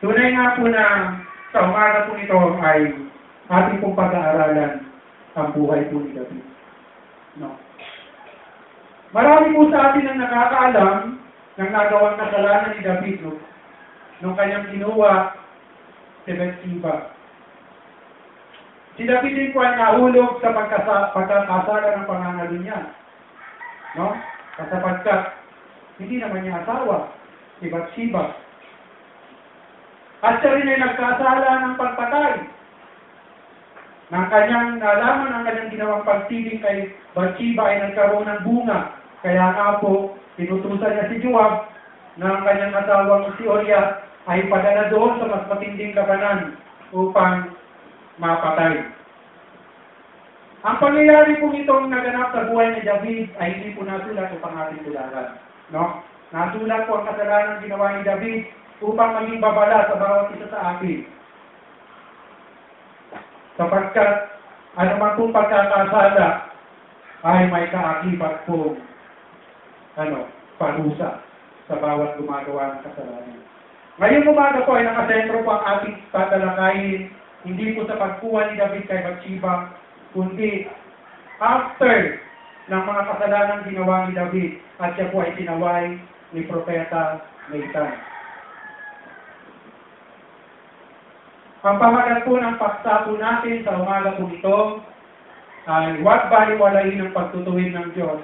Tunay nga po na sa umaga po ito ay ating pong pag-aaralan ang buhay po ni David. No? Marami po sa atin ang nakakaalam ng nagawang kasalanan ni David nung kanyang kinuha si Bathsheba. Si David din po ay nahulog sa pagkakasala ng pangangalo niya. No? Kasapagkat hindi naman niya asawa, si Bathsheba. At siya rin ay nagkasala ng pagpatay. Nang kanyang nalaman ang kanyang ginawang pagtiling kay Bathsheba ay nagkaroon ng bunga. Kaya nga po, tinutusan niya si Joab na ang kanyang asawang si Uriah ay padala doon sa mas matinding labanan upang mapatay. Ang pangyayari po nitong naganap sa buhay ni David ay hindi po nasulat upang ating tularan. No? Nasulat po ang kasalanan ginawa ni David upang maging babala sa bawat isa sa atin. Sapagkat anuman pong pagkakasala ay may kaakibat po parusa sa bawat gumagawa ng kasalanan. Ngayong umaga po ay nakasentro po ang ating tatalakayin hindi po sa pagkuha ni David kay Bathsheba, kundi after ng mga kasalanan ginawa ni David at siya po ay tinaway ni Propeta Nathan. Ang pamagat po ng paksa po natin sa umaga po ito ay huwag baliwalain ang pagtutuwid ng Diyos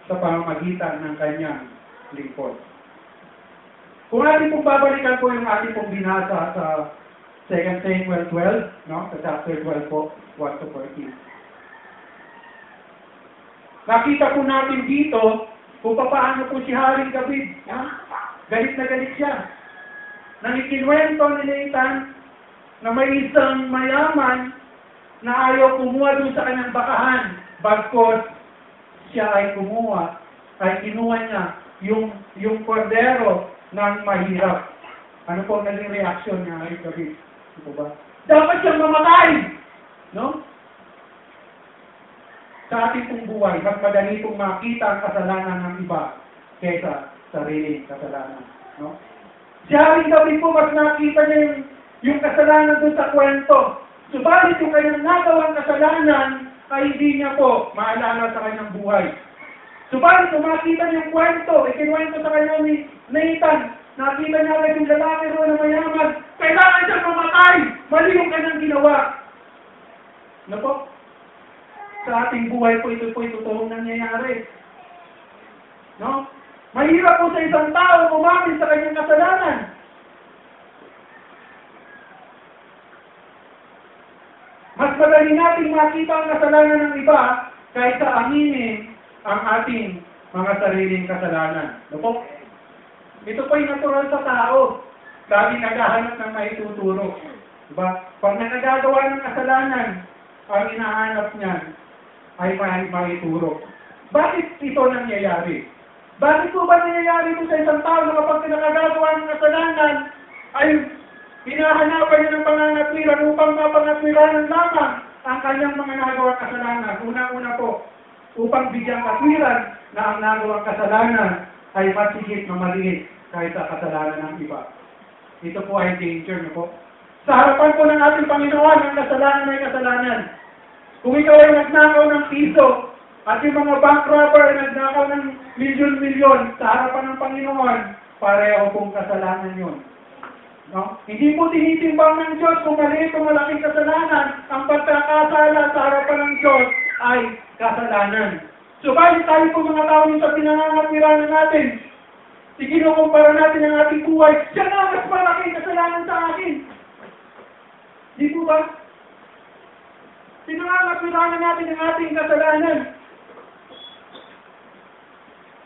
sa pamamagitan ng kanyang lingkod. Kung ating pong babalikan po yung ating pong binasa sa 2 Samuel 12, no? Sa chapter 12 po, 1-14. Nakita po natin dito kung paano po si Haring David. Galit na galit siya. Nang ikinwento ni Nathan na may isang mayaman na ayaw kumuha doon sa kanyang bakahan. Bagkos siya ay kinuha niya yung kordero ng mahirap. Ano po ang naging reaksyon niya Haring David? Ito ba? Dapat siyang mamatay! No? Sa ating pong buhay, mas madali pong makita ang kasalanan ng iba kaysa sariling kasalanan. No? Si Haring David po, mas nakita niya yung kasalanan doon sa kwento. Subalit yung kanyang nagawang kasalanan ay hindi niya po maalala sa kanyang buhay. Subalit kung makita niya yung kwento, ikinuwento sa kanya ni Nathan, nakita niya agad yung lalaki roon na mayaman, kailangan siyang mamatay! Mali yung kanyang ginawa. Ano po? Sa ating buhay po, ito totoong nangyayari. No? Mahirap po sa isang tao umamin sa kanyang kasalanan. Mas madali nating makita ang kasalanan ng iba kaysa aminin ang ating mga sariling kasalanan. No po? Ito po ay natural sa tao. Lagi naghahanap ng maituturo. Diba? Pag nagagawa ng kasalanan, ang inahanap niyan ay maituro. Bakit ito nangyayari? Bakit po ba nangyayari ito sa isang tao na kapag nagagawa ng kasalanan, ay hinahanapan niya ng pangangatwiran upang mapangatwiranan lamang ang kanyang mga nagawang kasalanan? Una-una po, upang bigyang katwiran na ang nagawang kasalanan ay masigit na maliit kaysa kasalanan ng iba. Ito po ay danger na po. Sa harapan po ng ating Panginoon, ang kasalanan ay kasalanan. Kung ikaw ay nagnakaw ng piso at yung mga bank robber ay nagnakaw ng milyon-milyon sa harapan ng Panginoon, pareho pong kasalanan yun. No? Hindi po tinitimbang ng Diyos kung maliit o malaking kasalanan. Ang pagkakasala sa harapan ng Diyos ay kasalanan. Subalit tayo po mga tao sa pinangangatwiranan natin, ikinukumpara natin ang ating buhay, siya nga mas malaking kasalanan sa akin. Di po ba? Pinangangatwiranan natin ang ating kasalanan.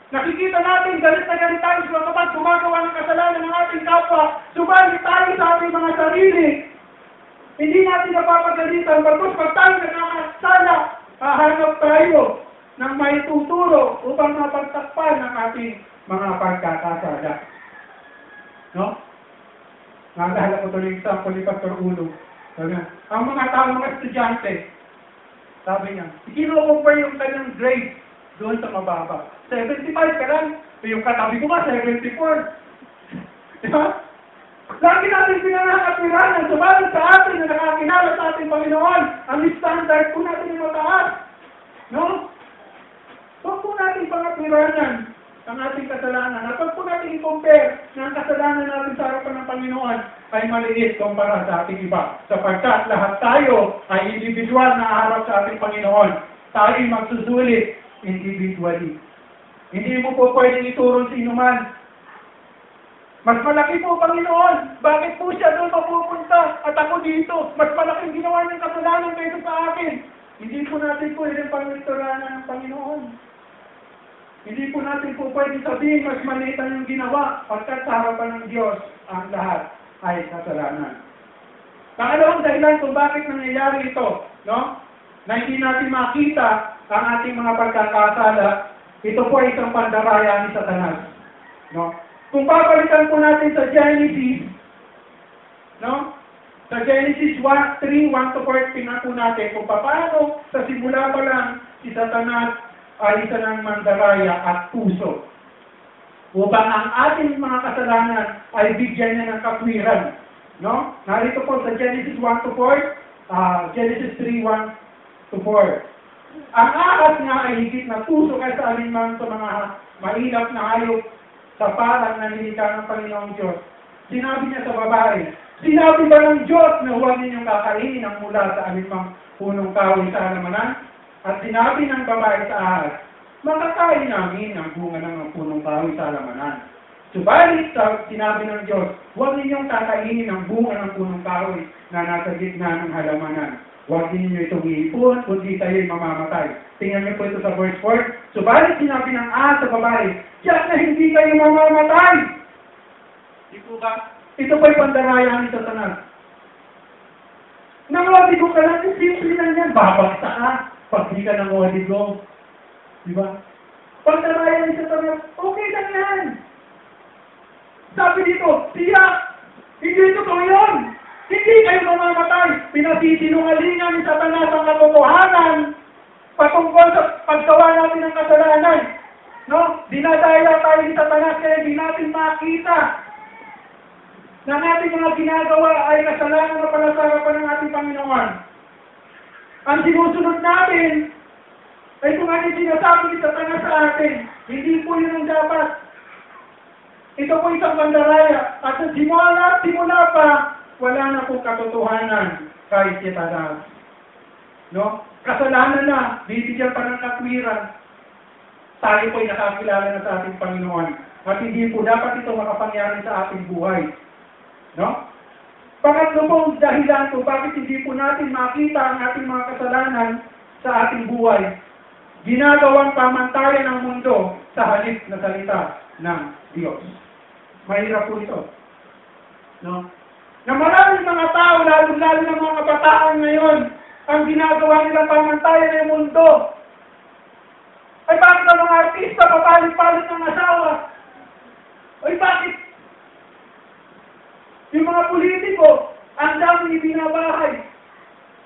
Nakikita natin, galit na galit tayo kapag gumagawa ng kasalanan ng ating kapwa, subalit tayo sa ating mga sarili. Hindi natin napapagalitan, bagkus pag tayo nakakasala, hahanap tayo ng maituturo upang mapagtakpan ng ating mga pagkakasala. No? Naalala ko tuloy yung example ni Pastor Ulo. Ang mga tao, mga estudyante, sabi niya, ikinukumpare yung kanyang grade doon sa mababa. 75 ka lang. Yung katabi ko nga, 74. Diba? Lagi natin pinanakatwiranan, subalit sa atin na nakakilala sa ating Panginoon, ang standard po natin yung mataas. No? Huwag po natin pangatwiranan ang ating kasalanan. At huwag po natin i-compare na ang kasalanan natin sa harapan ng Panginoon ay maliit kumpara sa ating iba. Sapagkat lahat tayo ay individual na harap sa ating Panginoon. Tayo ay magsusulit individually. Hindi mo po pwedeng ituro sa inuman. Mas malaki po, Panginoon. Bakit po siya doon mapupunta at ako dito? Mas malaking ginawa niyang kasalanan kaysa sa akin. Hindi po natin pwedeng pangituranan ng Panginoon. Hindi po natin po pwedeng sabihin mas maliit ang yung ginawa pagkat sa harapan ng Diyos ang lahat ay kasalanan. Pangalawang dahilan kung bakit nangyayari ito, no? Na hindi natin makita ang ating mga pagkakasala, ito po ay isang pandaraya ni Satanas. No? Kung papalitan po natin sa Genesis, no? Sa Genesis 1:3, 1-4, tingnan po natin kung paano sa simula pa lang si Satanas ay isa ng mandaraya at puso. Upang ang ating mga kasalanan ay bigyan niya ng katwiran. No? Narito po sa Genesis 1-4, Genesis 3:1-4. Ang ahas nga ay higit na puso kaysa alinman sa mga mahilap na hayop sa parang na nilikha ng Panginoong Diyos. Sinabi niya sa babae, sinabi ba ng Diyos na huwag ninyong kakainin ang mula sa alinmang punong kahoy sa halamanan? At sinabi ng babae sa ahas, makakain namin ang bunga ng punong kahoy sa halamanan. Subalit, sinabi ng Diyos, huwag ninyong kakainin ang bunga ng punong kahoy na nasa gitna ng halamanan. Huwag ninyo itong iipon, kundi kayo'y mamamatay. Tingnan niyo po ito sa verse 4. Subalit sinabi ng ahas sa babae, tiyak na hindi kayo mamamatay. Di po ba? Ito po'y pandaraya ni Satanas. Nangawadigo ka lang, simple lang yan. Babagsa ka pag di ka nangawadigo. Di ba? Pandaraya ni Satanas, okay lang yan. Sabi dito, tiyak, hindi totoo yun. Hindi kayo mamamatay. Pinasisinungalingan ni Satanas ang katotohanan patungkol sa paggawa natin ng kasalanan. No? Dinadaya tayo ni Satanas kaya di natin makita na natin mga ginagawa ay kasalanan na pala sa harapan ng ating Panginoon. Ang sinusunod natin ay kung ano sinasabi ni Satanas sa atin. Hindi po yun ang dapat. Ito po isang pandaraya. At sa simula pa, wala na pong katotohanan kahit si Satanas. No? Kasalanan na, bibigyan pa ng katwiran. Tayo po'y nakakilala na sa ating Panginoon. At hindi po dapat ito makapangyari sa ating buhay. No? Pangatlo pong dahilan kung bakit hindi po natin makita ang ating mga kasalanan sa ating buhay. Ginagawang pamantayan ng mundo sa halip na salita ng Diyos. Mahirap po ito. No? Na maraming mga tao, lalo-lalo ng mga kabataan ngayon, ang ginagawa nila pamantayan ng mundo. Ay bakit ang mga artista papalit-palit ng asawa? Ay bakit yung mga politiko, ang dami ibinabahay?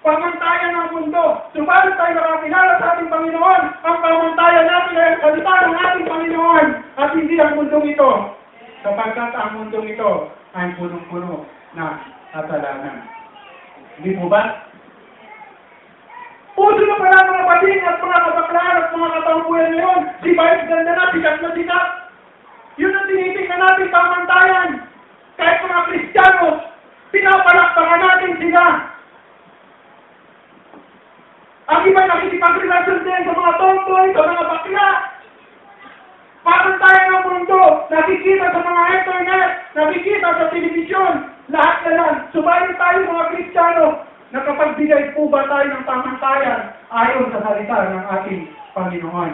Pamantayan ng mundo. Subalit tayo nakakilala sa ating Panginoon, ang pamantayan natin ay ang salita ng ating Panginoon at hindi ang mundong ito. Sapagkat ang mundong ito ay punong-puno na kasalanan. Hindi po ba? Puso na pala mga bading at mga kabaklaan at mga katampuyan ngayon. Si Vice ganda na, sikat na sikat. Yun ang tinitingnan natin pamantayan. Kahit mga Kristiyano, pinapalakpakan natin sila. Ang iba nakikipagrelasyon din sa mga tomboy, sa mga bakla. Pamantayan ng mundo, nakikita sa mga internet, nakikita sa telebisyon, lahat na lang. Subalit tayo mga Kristiyano, nakapagbigay po ba tayo ng pamantayan ayon sa salita ng ating Panginoon?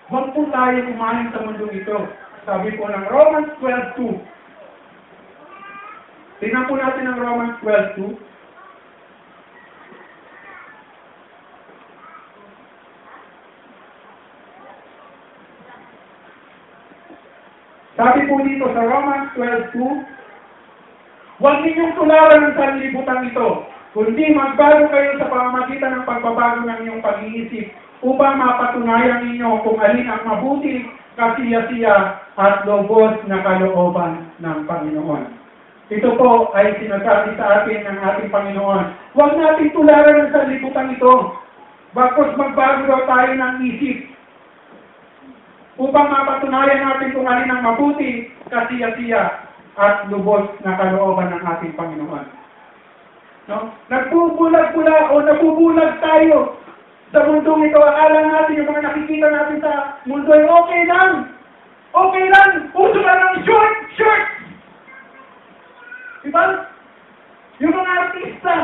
Huwag po tayo kumain sa mundong ito. Sabi po ng Romans 12:2. Tingnan po natin ang Romans 12:2. Sabi po dito sa Romans 12:2, huwag ninyong tularan ng sanlibutan ito, kundi magbago kayo sa pamamagitan ng pagbabago ng inyong pag-iisip upang mapatunayan ninyo kung alin ang mabuti, kasiyasiya at lobos na kalooban ng Panginoon. Ito po ay sinasabi sa atin ng ating Panginoon. Huwag natin tularan ang sanlibutan ito. Bakos magbago daw tayo ng isip upang mapatunayan natin kung alin ang mabuti, kasiya-siya, at lubos na kalooban ng ating Panginoon. No? Nagbubulag-bulag o nabubulag tayo sa mundong ito. Akala natin yung mga nakikita natin sa mundo ay okay lang. Okay lang. Uso lang ng short. Diba? Yung mga artista,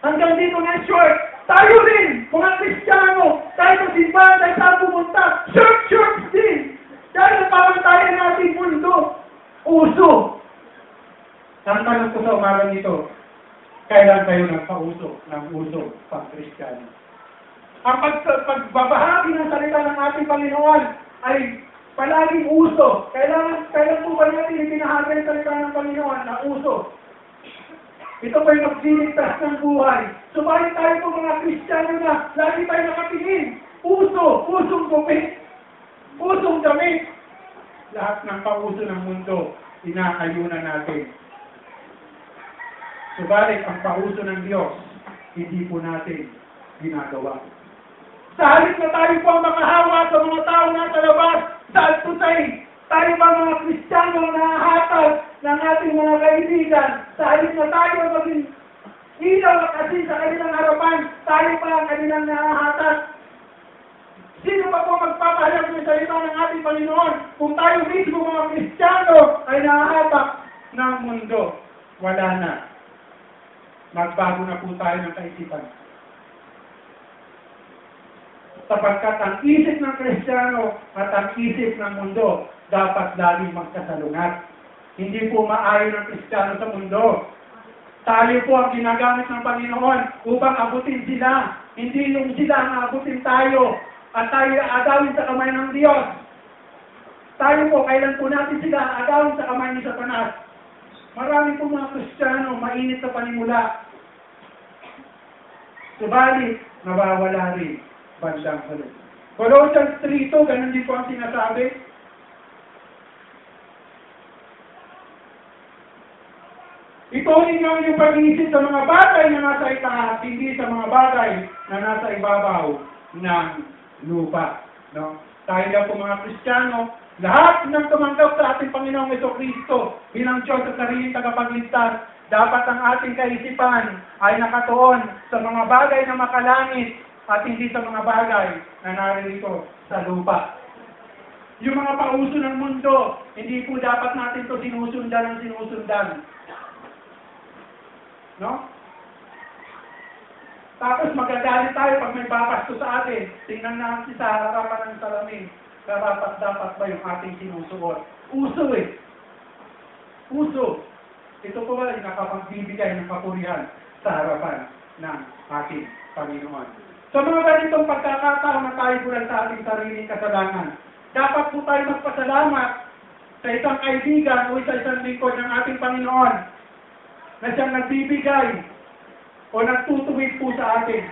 hanggang dito na short. Tayo din, mga Kristiyano, tayo sa simbahan, tayo saan pumunta, short din. Dahil parang tayo nating mundo. Uso. Ang tanong ko sa umagang ito, kailan kayo nagpauso ng uso pang Kristiyano? Ang pagbabahagi ng salita ng ating Panginoon ay palaging uso. Kailan po ba natin ibinahagi ang salita ng Panginoon na uso? Ito po yung magsiligtas ng buhay. Subalit tayo po mga Kristiyano na lagi tayo nakatingin. Usong gupit. Usong damit. Lahat ng pauso ng mundo, inaayunan natin. Subalit ang pauso ng Diyos, hindi po natin ginagawa. Sa halip na tayo po ang makahawa sa mga tao nasa labas, sa altusay, tayo ba mga Kristiyano na nahahatag ng ating mga kaibigan, sa halip na tayo maging ilaw at asin sa kanilang harapan, tayo pa ang kanilang nahahatag. Sino pa po magpapahayag ng salita ng ating Panginoon kung tayo mismo mga Kristiyano ay nahahatak ng mundo? Wala na. Magbago na po tayo ng kaisipan. Sapagkat ang isip ng Kristiyano at ang isip ng mundo dapat laging magkasalungat. Hindi po maayon ng Kristiyano sa mundo. Tayo po ang ginagamit ng Panginoon upang abutin sila. Hindi yung sila ang abutin tayo at tayo agawin sa kamay ng Diyos. Tayo po, kailan po natin sila agawin sa kamay ni Satanas. Marami po mga Kristiyano mainit sa panimula. Subalit, nawawala rin bandang huli. Colossians 3:2, ganun din po ang sinasabi. Ituloy niyo yung pag-iisip sa mga bagay na nasa itaas, hindi sa mga bagay na nasa ibabaw ng lupa. No? Tayo lang po mga Kristiyano, lahat ng tumanggap sa ating Panginoong Jesucristo bilang Diyos at sariling tagapagligtas, dapat ang ating kaisipan ay nakatuon sa mga bagay na makalangit at hindi sa mga bagay na naririto sa lupa. Yung mga pauso ng mundo, hindi po dapat natin ito sinusundan. No? Tapos magagalit tayo pag may babasto sa atin. Tingnan natin sa harapan ng salamin. Dapat ba yung ating sinusuot? Uso eh. Uso. Ito po ba yung nakapagbibigay ng kapurihan sa harapan ng ating Panginoon. Sa mga ganitong pagkakataon na tayo bulan sa ating sariling kasalanan, dapat po tayo magpasalamat sa isang kaibigan o isang lingkod ng ating Panginoon na siyang nagbibigay o nagtutuwid po sa atin.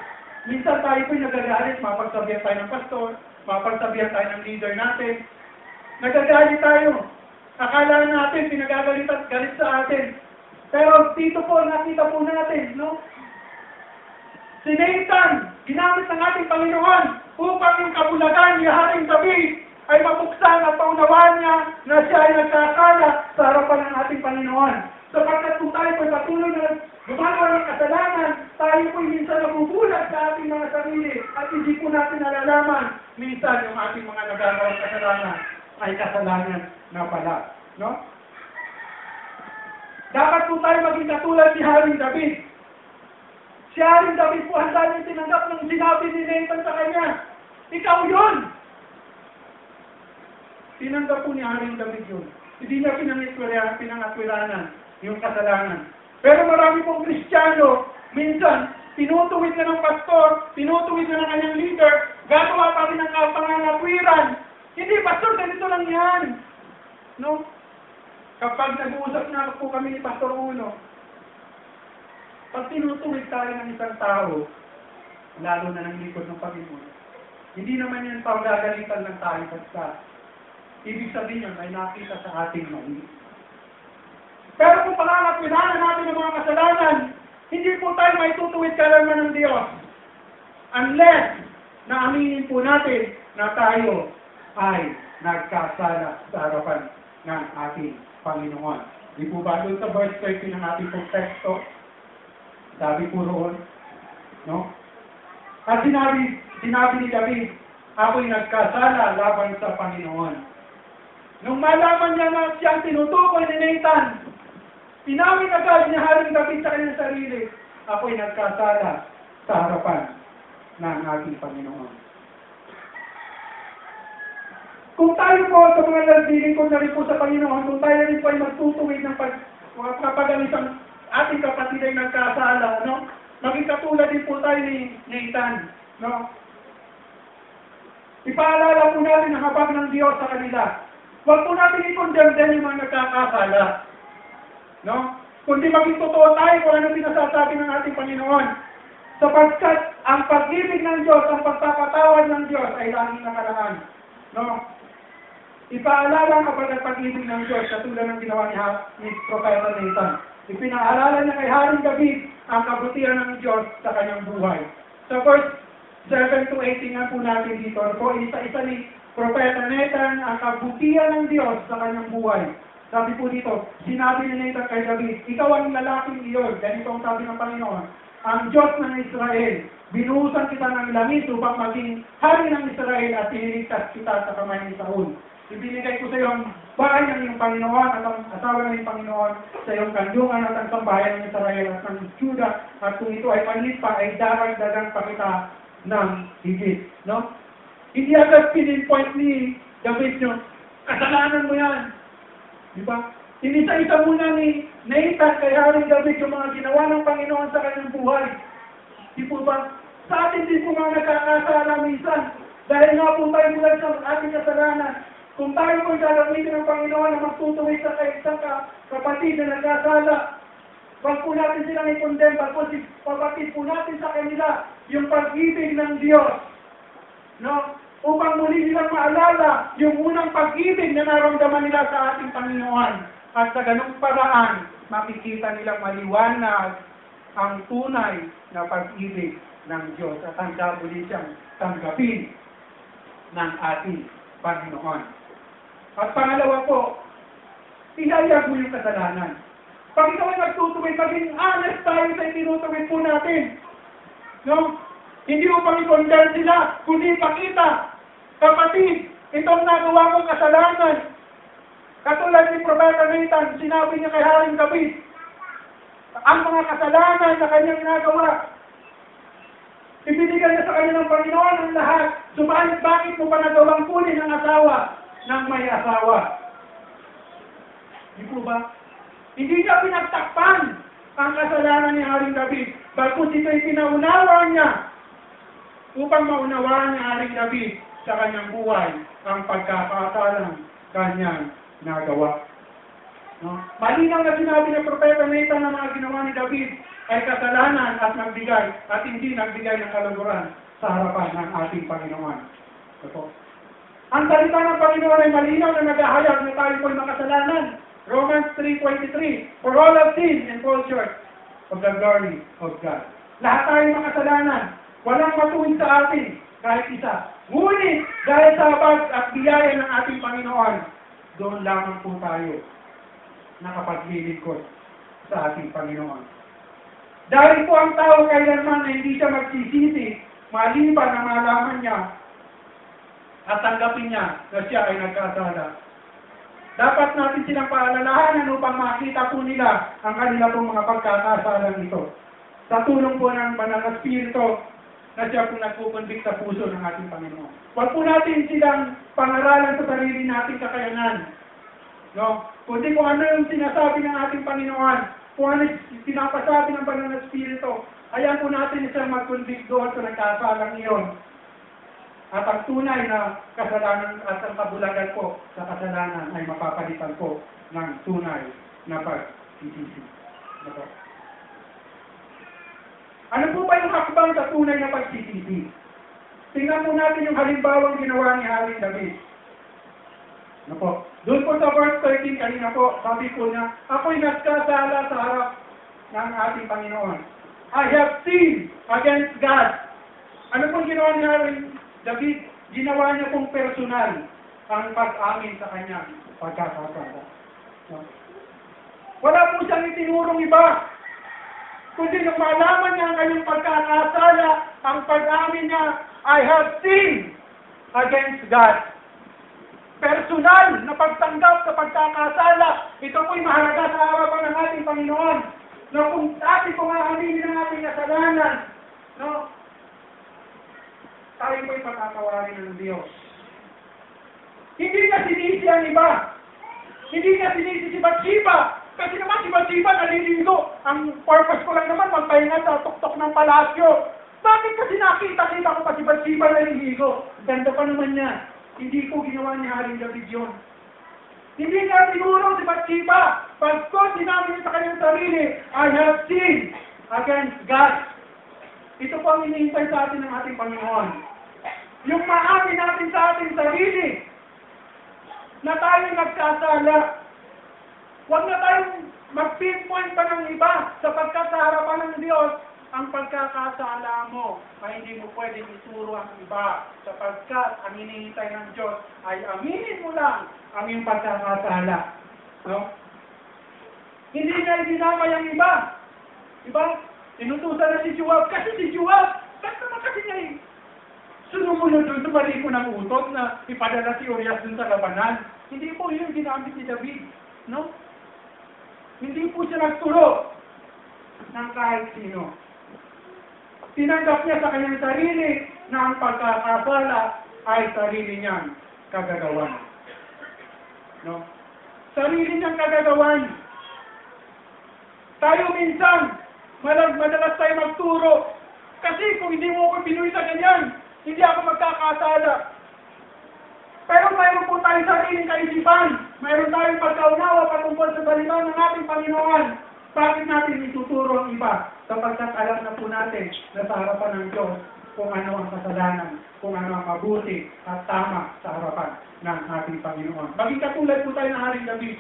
Minsan tayo po nagagalit, mapagsabihan tayo ng pastor, mapagsabihan tayo ng leader natin. Nagagalit tayo. Akala natin, pinagagalit at galit sa atin. Pero dito po, nakita po natin, no? Si Nathan, ginamit ng ating Panginoon upang yung kabulagan ni Haring David ay mabuksan at paunawaan niya na siya ay nagkakala sa harapan ng ating Panginoon. Sapagkat kung tayo po patuloy na gumagawa ng kasalanan, tayo po minsan nabubulag sa ating mga sarili at hindi po natin nalalaman minsan yung ating mga nagagawang kasalanan ay kasalanan na pala. No? Dapat po tayo maging katulad ni Haring David. Si Haring David po handa niyang tinanggap ng sinabi ni Nathan sa kanya. Ikaw yun! Tinanggap po ni Haring David yun. Hindi niya pinangatwiranan yung kasalanan. Pero marami pong Kristiyano, minsan, tinutuwid na ng pastor, tinutuwid na ng kanyang leader, gagawa pa rin ng pangangatwiran. Hindi, pastor, ganito lang yan. No? Kapag nag-uusap na po kami ni Pastor Uno, pag tinutuwid tayo ng isang tao, lalo na ng likod ng Panginoon, hindi naman yan pang gagalitan ng tayo basta. Ibig sabihin yun ay nakita sa ating mali. Pero kung pangangatwiran natin ang mga kasalanan, hindi po tayo may tutuwid kailanman ng Diyos. Unless na aminin po natin na tayo ay nagkasala sa harapan ng ating Panginoon. Di po ba doon sa verse 13 ng ating pong teksto? Sabi po roon, no? At sinabi ni David, ako'y nagkasala laban sa Panginoon. Nung malaman niya na siyang tinutukoy ni Nathan, inamin agad niya Haring David sa kanyang sarili, ako'y nagkasala sa harapan ng ating Panginoon. Kung tayo po sa mga nagdiling ko na rin po sa Panginoon, kung tayo rin po ay magtutuwid ng pagkapagalisang ating kapatid ay nagkasala, no? Maging katulad din po tayo ni Nathan, no? Ipaalala po natin ang habag ng Diyos sa kanila. Huwag po natin i-condemn din yung mga nagkakasala, no? Kundi maging totoo tayo kung ano pinasasabi ng ating Panginoon. Sapagkat ang pag-ibig ng Diyos, ang pagpapatawad ng Diyos ay laging nakaraan, no? Ipaalala kapag ang pag-ibig ng Diyos, katulad ng ginawa ni Propeta Nathan. Ipinaalala niya kay Haring David ang kabutihan ng Diyos sa kanyang buhay. Sa verse 7 to 18 nga po natin dito, po isa-isa ni Propeta Nathan ang kabutihan ng Diyos sa kanyang buhay. Sabi po dito, sinabi ni Nathan kay David, ikaw ang lalaking iyon, ganito ang sabi ng Panginoon, ang Diyos ng Israel, binuhusan kita ng langis upang maging hari ng Israel at iniligtas kita sa kamay ni Saul. Ibinigay ko sa iyo ang bahay ng iyong Panginoon at ang asawa ng iyong Panginoon sa iyong kandungan at ang sambahayan ng Israel at ng Juda at kung ito ay panlit pa ay darag-dagang pa kita ng higit. No? Hindi agad pinpoint ni David nyo, kasalanan mo yan. Di ba? Inisa-isa muna ni Nathan kay Haring David yung mga ginawa ng Panginoon sa kanyang buhay. Di po ba? Sa atin din po mga nagkakasala minsan. Dahil nga po tayo mula sa ating kasalanan. Kung tayo po gagamitin ng Panginoon na magtutuwid sa isang kapatid na nagkasala, wag po natin silang i-condemn, pagpapatid po natin sa kanila yung pag-ibig ng Diyos. No? Upang muli nilang maalala yung unang pag-ibig na naramdaman nila sa ating Panginoon. At sa ganung paraan, makikita nilang maliwanag ang tunay na pag-ibig ng Diyos at handa muli siyang tanggapin ng ating Panginoon. At pangalawa po, ihayag mo yung kasalanan. Pag ikaw ay nagtutuwid, maging honest tayo sa itinutuwid po natin. No? Hindi mo pang i-condemn sila, kundi ipakita, kapatid, itong nagawa mong kasalanan. Katulad ni Propeta Nathan, sinabi niya kay Haring David, ang mga kasalanan na kanyang ginagawa, ibinigay niya sa kanya ng Panginoon ang lahat. Subalit bakit mo pa nagawang kunin ang asawa ng may asawa? Di po ba? Hindi niya pinagtakpan ang kasalanan ni Haring David. Bagkus ito'y pinaunawa niya upang maunawaan ni Haring David sa kanyang buhay ang pagkakasalang kanyang nagawa. No? Malinaw na sinabi ng Propeta Nathan na mga ginawa ni David ay kasalanan at nagbigay at hindi nagbigay ng kaluguran sa harapan ng ating Panginoon. Ito. Ang salita ng Panginoon ay malinaw na naghahayag na tayo po'y makasalanan. Romans 3:23, for all have sinned and fall short of the glory of God. Lahat tayo makasalanan. Walang matuwid sa atin, kahit isa. Ngunit, dahil sa habag at biyaya ng ating Panginoon, doon lamang po tayo nakapaglilingkod sa ating Panginoon. Dahil po ang tao kailanman na hindi siya magsisisi, maliban na malaman niya at tanggapin niya na siya ay nagkasala. Dapat natin silang paalalahanan upang makita po nila ang kanila pong mga pagkakasalang ito. Sa tulong po ng Banal na Espiritu na siya po nagpupundik sa puso ng ating Panginoon. Huwag po natin silang pangaralan sa sarili nating kakayanan. No? Kundi kung ano yung sinasabi ng ating Panginoon, kung ano yung pinapasabi ng Banal na Espiritu, ayan po natin isang magpundik doon sa nagkasalang iyon. At ang tunay na kasalanan at ang kabulagan po sa kasalanan ay mapapalitan po ng tunay na pagsisisi. Ano po ba yung hakbang sa tunay na pagsisisi? Tingnan po natin yung halimbawang ginawa ni Haring David. Ano po? Doon po sa verse 13 kanina po, sabi po niya, ako'y nagkasala sa harap ng ating Panginoon. I have sinned against God. Ano pong ginawa niya rin, David? Ginawa niya pong personal ang pag-amin sa kanyang pagkakasala. No? Wala po siyang itinurong iba. Kundi nung malaman niya ang kanyang pagkakasala, ang pag-amin niya, I have sinned against God. Personal na pagtanggap sa pagkakasala, ito po'y mahalaga sa harapan ng ating Panginoon. Na kung ating kung aaminin ang ating kasalanan, no, tayo po'y patatawarin ng Diyos. Hindi niya sinisi ang iba. Hindi niya sinisi si Bathsheba. Kasi naman si Bathsheba naliligo. Ang purpose ko lang naman magpahinga sa tuktok ng palasyo. Bakit kasi nakita-kita ko pa si Bathsheba naliligo? Ganda pa naman niya. Hindi ko ginawa ni Haring David yun. Hindi niya tinurong si Bathsheba. Pagkos sinabi niya sa kanyang sarili, I have sinned against God. Ito po ang hinihintay sa atin ng ating Panginoon. Yung maamin natin sa ating sarili na tayo nagkasala. Huwag na tayong mag-pinpoint pa ng iba sapagkat sa harapan ng Diyos, ang pagkakasala mo ay hindi mo pwedeng ituro ang iba sapagkat ang hinihintay ng Diyos ay aminin mo lang ang iyong pagkakasala. No? Hindi niya itinamay ang iba. Diba? Inutusan na si Joab. Kasi si Joab, ba't naman kasi niya sunumunod doon, tumali ko ng utot na ipadala si Urias doon sa labanan. Hindi po yun ginamit ni David. No? Hindi po siya nagturo ng kahit sino. Tinanggap niya sa kanyang sarili na ang pagkakasala ay sarili niyang kagagawan. No? Sarili niyang kagagawan. Tayo minsan, madalas tayo magturo. Kasi kung hindi mo ako pinuwi sa ganyan, hindi ako magkakasala. Pero mayroon po tayong sariling kaisipan. Mayroon tayong pagkaunawa patungkol sa salita ng ating Panginoon. Bakit natin ituturo ang iba? Sapagkat alam na po natin na sa harapan ng Diyos kung ano ang kasalanan, kung ano ang mabuti at tama sa harapan ng ating Panginoon. Maging katulad po tayo ng Haring David.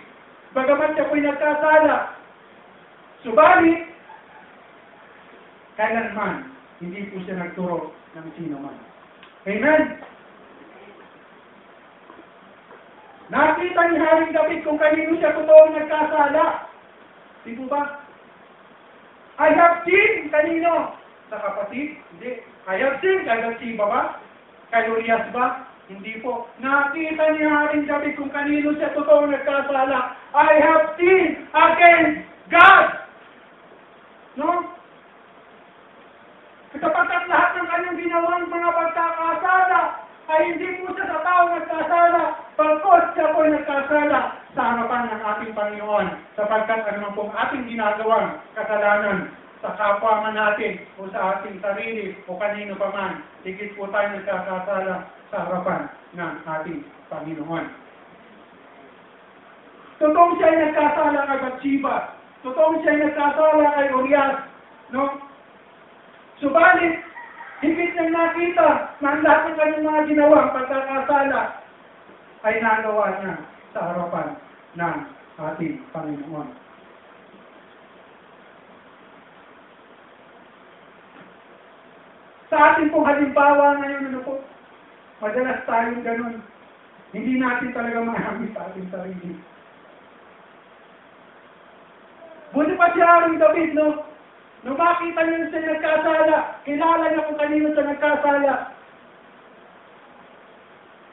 Bagamat siya po'y nagkasala, subalit, kailanman, hindi po siya nagturo ng sino man. Amen? Nakita ni Haring David kung kanino siya totoong nagkasala. Di po ba? I have sinned. Kanino? Sa kapatid? Hindi. I have sinned. Kay Bathsheba ba? Kay Urias ba? Hindi po. Nakita ni Haring David kung kanino siya totoong nagkasala. I have sinned against God. No? Sapagkat lahat ng kanyang ginawang mga pagkakasala ay hindi po siya sa tao nagkasala. Pagkos siya po nagkasala sa harapan ng ating Panginoon. Sapagkat ano pong ating ginagawang kasalanan sa kapwa man natin o sa ating sarili o kanino pa man, higit po tayo nagkakasala sa harapan ng ating Panginoon. Totoong siya ay nagkasala kay Bathsheba. Totoong siya ay nagkasala kay Urias. No? Subalit, higit niyang nakita na ang lahat ng kanyang mga ginawang pagkakasala ay nagawa niya sa harapan ng ating Panginoon. Sa ating pong halimbawa ngayon, ano po, madalas tayong ganun. Hindi natin talaga mahamit sa ating sarili. Buti pa si Haring David, no? Nung makita niyo siya nagkasala, kilala niya kung kanino siya nagkasala.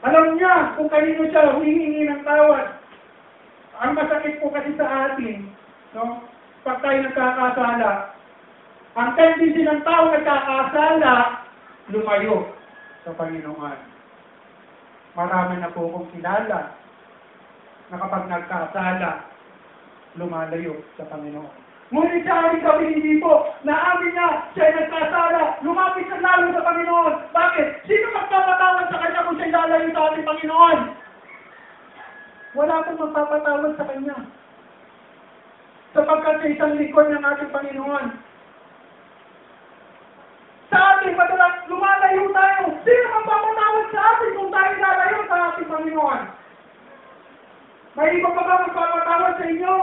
Alam niya kung kanino siya humihingi ng tawad. Ang masakit po kasi sa atin, no? Pag tayo nagkakasala, ang tendency ng tao nagkakasala, lumayo sa Panginoon. Marami na po kong kilala na kapag nagkasala, lumalayo sa Panginoon. Ngunit sa Haring David hindi po, naamin niya, siya ay nagkasala, lumapit siya lalo sa Panginoon. Bakit? Sino magpapatawad sa kanya kung siya lalayo sa ating Panginoon? Wala kang magpapatawad sa kanya. Sapagkat siya isang likod ng ating Panginoon. Sa ating madalas, lumalayo tayo. Sino magpapatawad sa atin kung tayo lalayo sa ating Panginoon? May iba pa ba magpapatawad sa inyo?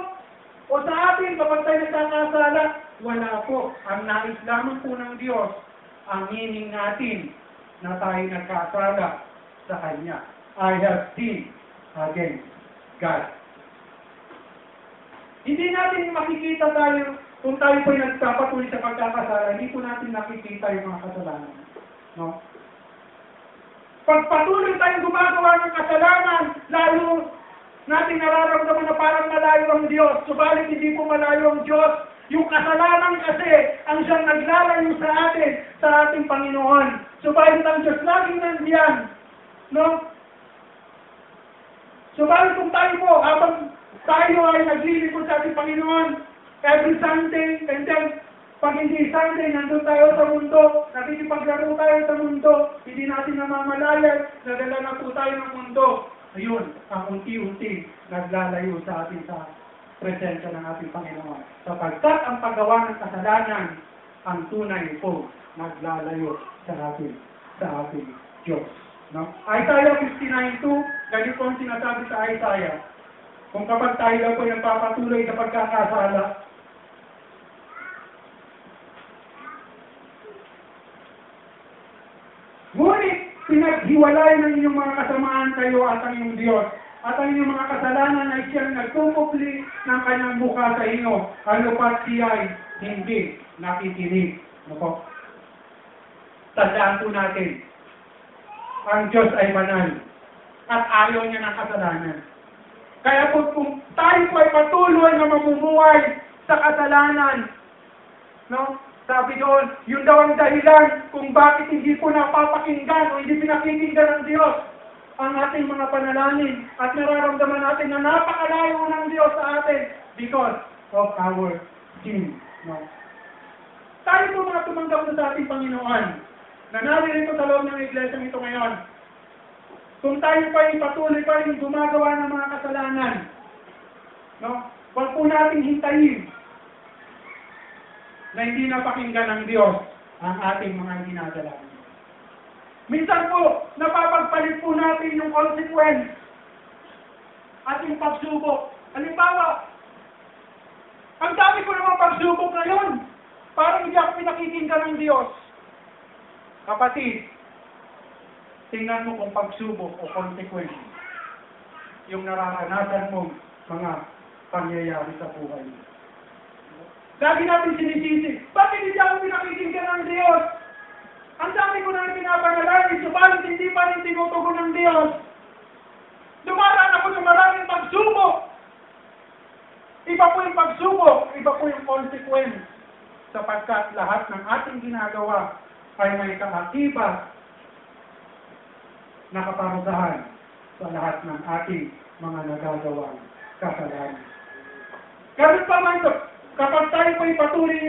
O sa atin kapag tayo nagkakasala? Wala po. Ang nais lamang po ng Diyos, aminin natin na tayo nagkasala sa Kanya. I have sinned against God. Hindi natin makikita tayo, kung tayo po'y nagpapatuloy sa pagkakasala, hindi po natin nakikita yung mga kasalanan. No? Pag patuloy tayong gumagawa ng kasalanan, lalo natin nararamdaman na parang malayo ang Diyos. Subalit hindi po malayo ang Diyos. Yung kasalanan kasi ang siyang naglalayo sa atin, sa ating Panginoon. Subalit ang Diyos laging nandiyan. No? Subalit kung tayo po, habang tayo ay naglilingkod sa ating Panginoon, every Sunday, and then pag hindi Sunday, nandun tayo sa mundo, nakikipaglaro tayo sa mundo, hindi natin namamalayan, nadala na po tayo ng mundo. Ayun, ang unti-unti naglalayo sa atin sa presensya ng ating Panginoon. Sapagkat ang paggawa ng kasalanan, ang tunay po naglalayo sa ating Diyos. No? Isaiah 59:2, ganito ang sinasabi sa Isaiah. Kung kapag tayo daw po nagpapatuloy sa pagkakasala, ngunit pinaghiwalay ng inyong mga kasamaan kayo at ang inyong Diyos, at ang inyong mga kasalanan ay siyang nagpupukli ng kanyang mukha sa inyo, ano pat siya ay hindi nakikinig. Ano po? Tandaan po natin, ang Diyos ay banal at ayaw niya ng kasalanan. Kaya po kung tayo po ay patuloy na mamumuhay sa kasalanan, no? Sabi doon, yun daw ang dahilan kung bakit hindi po napapakinggan o hindi pinakikinggan ng Diyos ang ating mga panalangin at nararamdaman natin na napakalayo ng Diyos sa atin because of our sin. No? Tayo po mga tumanggap sa ating Panginoon na naririto sa loob ng iglesia ito ngayon. Kung tayo pa ay patuloy pa rin gumagawa ng mga kasalanan, no? Huwag po nating hintayin na hindi napakinggan ng Diyos ang ating mga ginagawa. Minsan po, napapagpalit po natin yung consequence at yung pagsubok. Halimbawa, ang dami ko namang pagsubok ngayon, parang hindi ako pinakikinggan ng Diyos. Kapatid, tingnan mo kung pagsubok o consequence yung nararanasan mong mga pangyayari sa buhay mo. Lagi natin sinisisi, bakit hindi ako pinakikinggan ng Diyos? Ang dami ko na pinapanalangin, subalit hindi pa rin tinutugon ng Diyos. Dumaraan ako ng maraming pagsubok. Iba po yung pagsubok, iba po yung consequence. Sapagkat lahat ng ating ginagawa ay may kaakibat na kaparusahan sa lahat ng ating mga nagagawang kasalanan. Ganun pa man ito, kapag tayo po'y patuloy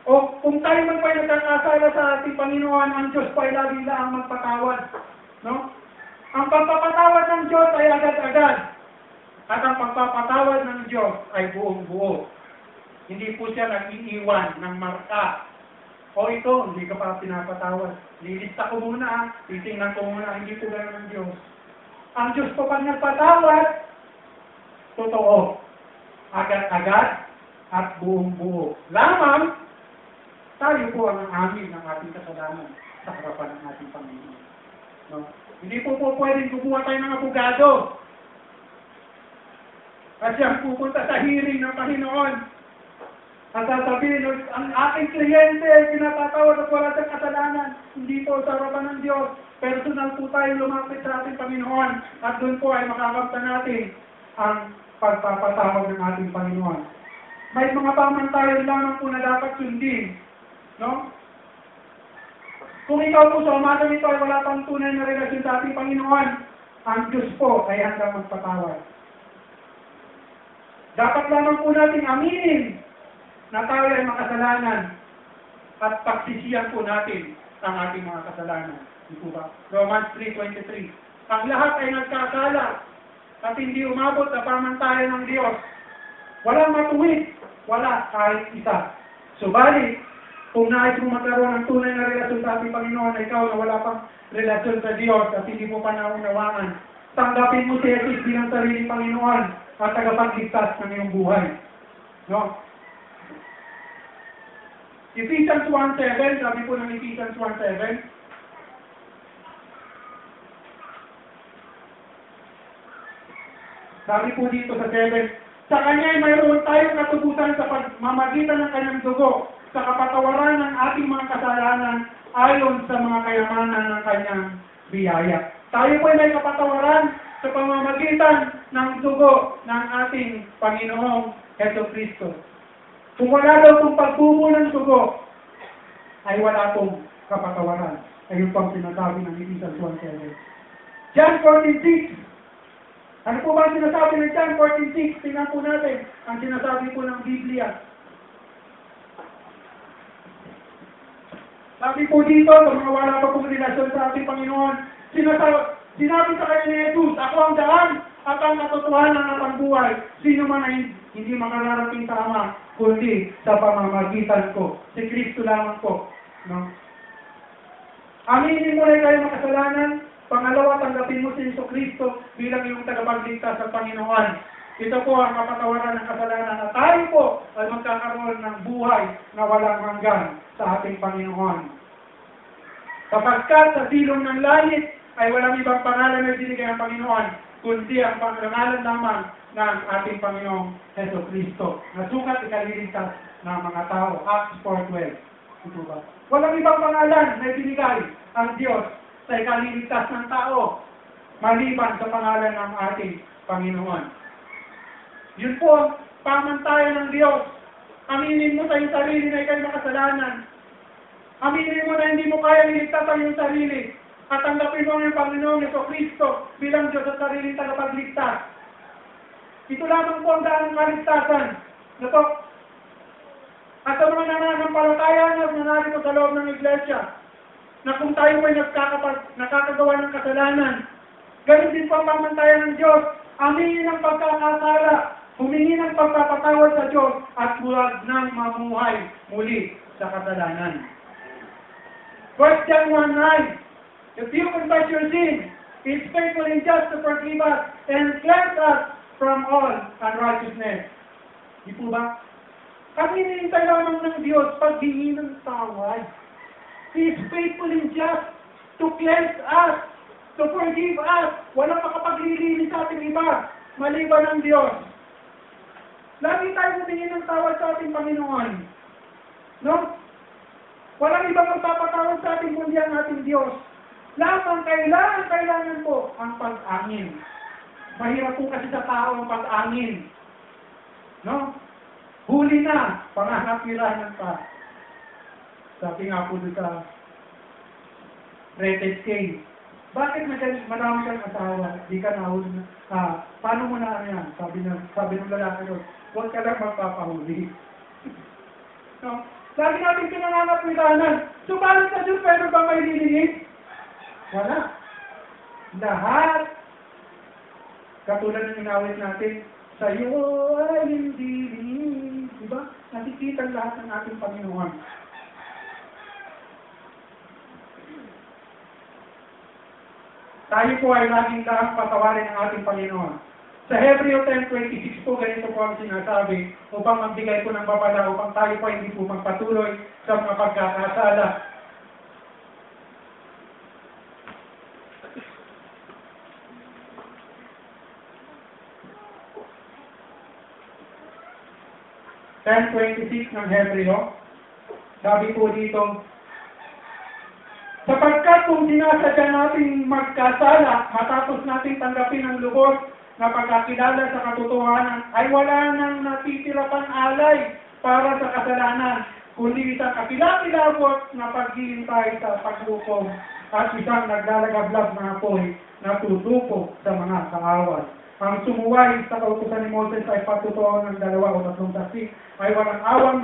o kung tayo man po'y nagkakasala sa ating Panginoon, ang Diyos po'y lagi lang magpatawad. No? Ang pagpapatawad ng Diyos ay agad-agad. At ang pagpapatawad ng Diyos ay buong-buo. Hindi po siya nag-iiwan ng marka. O ito, hindi ka pa pinapatawad. Lilista ko muna, titingnan ko muna, hindi po gano'n ang Diyos. Ang Diyos po pag nagpatawad, totoo, agad-agad at buong-buo. Lamang, tayo po ang amin ng ating kasalanan sa harapan ng ating Panginoon. No? Hindi po pwedeng kumuha tayo ng abogado. Kasi ang pupunta sa hearing ng Panginoon, at sasabihin, ang aking kliyente ay pinatatawad at wala siyang kasalanan. Hindi po sa harapan ng Diyos. Personal po tayo lumapit sa ating Panginoon. At doon po ay makakamta natin ang pagpapatawad ng ating Panginoon. May mga pamantayan lamang po na dapat sundin. No? Kung ikaw po sa umaga nito ay wala pang tunay na relasyon sa ating Panginoon, ang Diyos po ay hanggang magpatawad. Dapat lamang po natin aminin na tayo ay makasalanan at pagsisiyan po natin ang ating mga kasalanan. Di po ba? Romans 3:23. Ang lahat ay nagkasala at hindi umabot sa pamantayan ng Diyos. Walang matuwid, wala kahit isa. Subalit, kung nais mo magkaroon ng tunay na relasyon sa ating Panginoon, na ikaw na wala pang relasyon sa Diyos at hindi mo pa naunawaan, tanggapin mo si Jesus bilang sariling Panginoon at tagapagligtas ng iyong buhay. No? Ephesians 1:7, sabi po ng Ephesians 1:7. Sabi po dito sa 7, sa Kanya ay mayroon tayong katubusan sa pagmamagitan ng Kanyang dugo, sa kapatawaran ng ating mga kasalanan ayon sa mga kayamanan ng Kanyang biyaya. Tayo po ay may kapatawaran sa pamamagitan ng dugo ng ating Panginoong Jesucristo. Kung wala daw itong pagbubo ng dugo, ay wala itong kapatawaran. Ayun pang sinasabi ng Ephesians 1:7. John 14:6. Ano po ba ang sinasabi ng John 14:6? Tingnan po natin ang sinasabi po ng Biblia. Sabi po dito, sa mga wala pa pong relasyon sa ating Panginoon, sinabi sa kanya ni Jesus, ako ang daan at ang katotohanan at ang buhay. Sino man ay hindi makararating sa Ama, kundi sa pamamagitan ko. Si Kristo lamang po. No? Aminin mo na kayo makasalanan. Pangalawa, tanggapin mo si Kristo bilang iyong tagapagligtas sa Panginoon. Ito po ang kapatawaran ng kasalanan at tayo po ay magkakaroon ng buhay na walang hanggan sa ating Panginoon. Sapagkat sa silong ng langit ay walang ibang pangalan na binigay ng Panginoon, kundi ang pangalan lamang ng ating Panginoong Jesucristo. Nasukat ikaliligtas ng mga tao. Acts 4:12. Ito ba? Walang ibang pangalan na binigay ang Diyos sa ikaliligtas ng tao, maliban sa pangalan ng ating Panginoon. Yun po ang pamantayan ng Diyos. Aminin mo sa iyong sarili na ikay makasalanan. Aminin mo na hindi mo kaya niligtas ang iyong sarili. At tanggapin mo ang Panginoong Jesucristo bilang Diyos at sariling tagapagligtas. Ito lamang po ang daan ng kaligtasan. Ito. At sa mga nananampalataya na nanarito sa loob ng iglesia, na kung tayo ay nakakagawa ng kasalanan, ganun din po ang pamantayan ng Diyos. Aminin ang pagkakasala, humingi ng pagpapatawad sa Diyos, at huwag nang mamuhay muli sa kasalanan. 1 John 1:9. If you confess your sin, He is faithful and just to forgive us and cleanse us from all unrighteousness. Di po ba? Kami hinihintay lamang ng Diyos paghingi ng tawad. He is faithful and just to cleanse us, to forgive us. Walang makapaglilinis sa ating iba, maliban ng Diyos. Lagi tayo humingi ng tawad sa ating Panginoon. No? Walang ibang magpapatawad sa ating kundi ang ating Diyos. Lamang kailangan po ang pag-angin. Mahirap po kasi sa tao ang pag-angin. No? Huli na, pangangapirahan pa. Sabi nga po doon sa rated K, bakit marami kang asawa, di ka nahuli na, paano mo na yan? Sabi ng lalaki doon, huwag ka lang magpapahuli. No? Lagi natin pinanganapirahan. Subalit sa Diyos, pero ba may lilingin? Wala. Lahat. Katulad ng inawit natin, sa iyo ay hindi lingin. Diba? Nakikita lahat ng ating Panginoon. Tayo po ay laging daang patawarin ng ating Panginoon. Sa Hebreo 10:26 po, ganito po ang sinasabi, upang magbigay po ng babala, upang tayo po hindi po magpatuloy sa mga pagkakasala. Ten 10:26 ng Hebreo, sabi po dito, sapagkat kung sinasadya natin magkasala, matapos natin tanggapin ang lubos na pagkakilala sa katotohanan, ay wala nang natitira pang alay para sa kasalanan, kundi isang kakilakilabot na paghihintay sa paglukom at isang naglalagablab na apoy na tutupo sa mga kaawat. Ang sumuway sa kautusan ni Moses ay patutuon ng 2 o 3 saksi ay walang awang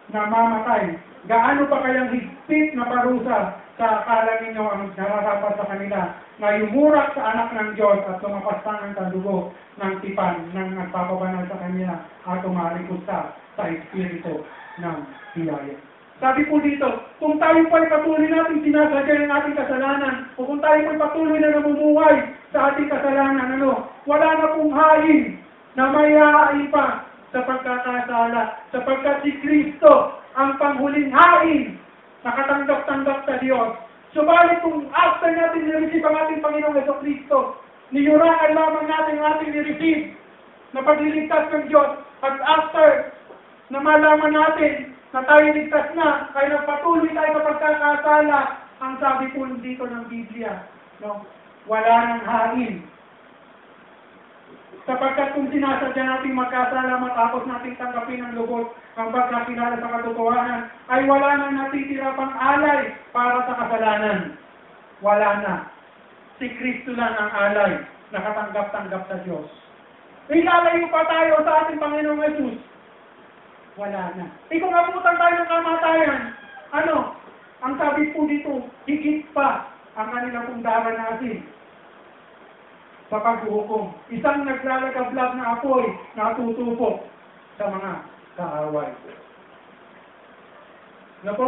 namamatay. Gaano pa kayang higpit na parusa sa akala ninyo ang nararapat sa kanila na yumurak sa anak ng Diyos at tumapastangan sa dugo ng tipan ng nagpapabanal sa kanila at tumarikusta sa Espiritu ng hiyaya. Sabi po dito, kung tayo po ay patuloy natin sinasadya ng ating kasalanan, o kung tayo po ay patuloy na namumuhay sa ating kasalanan, wala na pong halin na mayayain pa sa pagkakasala, sapagkat si Kristo ang panghuling hain, nakatanggap-tanggap sa Diyos. Subalit kung after natin ni-receive ang ating Panginoong Jesucristo, niyuraan lamang natin ang ating ni-receive na pagliligtas ng Diyos, at after na malaman natin na tayo ligtas na, ay nagpatuloy tayo sa pagkakasala, ang sabi po dito ng Biblia, no? Wala nang hain. Sapagkat kung sinasadya natin magkasala matapos natin tanggapin ang lubos ang pagkakilala sa katotohanan, ay wala nang natitira pang alay para sa kasalanan. Wala na. Si Kristo lang ang alay, nakatanggap-tanggap sa Diyos. Ilalayo pa tayo sa ating Panginoong Jesus. Wala na. Kung abutan tayo ng kamatayan, ano? Ang sabi po dito, higit pa ang kanilang pong daranasin sa paghuhukom. Isang naglalagablab na apoy na tutupok sa mga kaaway. Ano po?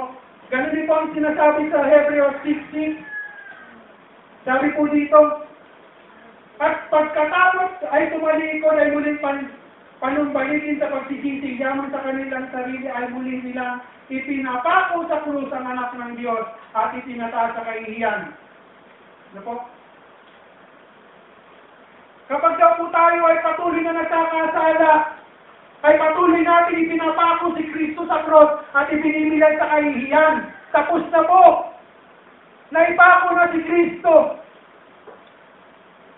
Ganun din po ang sinasabi sa Hebrews 6:6. Sabi po dito, at pagkatapos ay tumalikod ay muling panumbalikin sa pagsisisi, yaman sa kanilang sarili ay muling nilang ipinapako sa krus ang anak ng Diyos at itinataas sa kahihiyan. Ano po? Kapag daw po tayo ay patuloy na nagkakasala, ay patuloy natin ipinapako si Kristo sa krus at ipinimilay sa kahihiyan. Tapos na po! Naipako na si Kristo.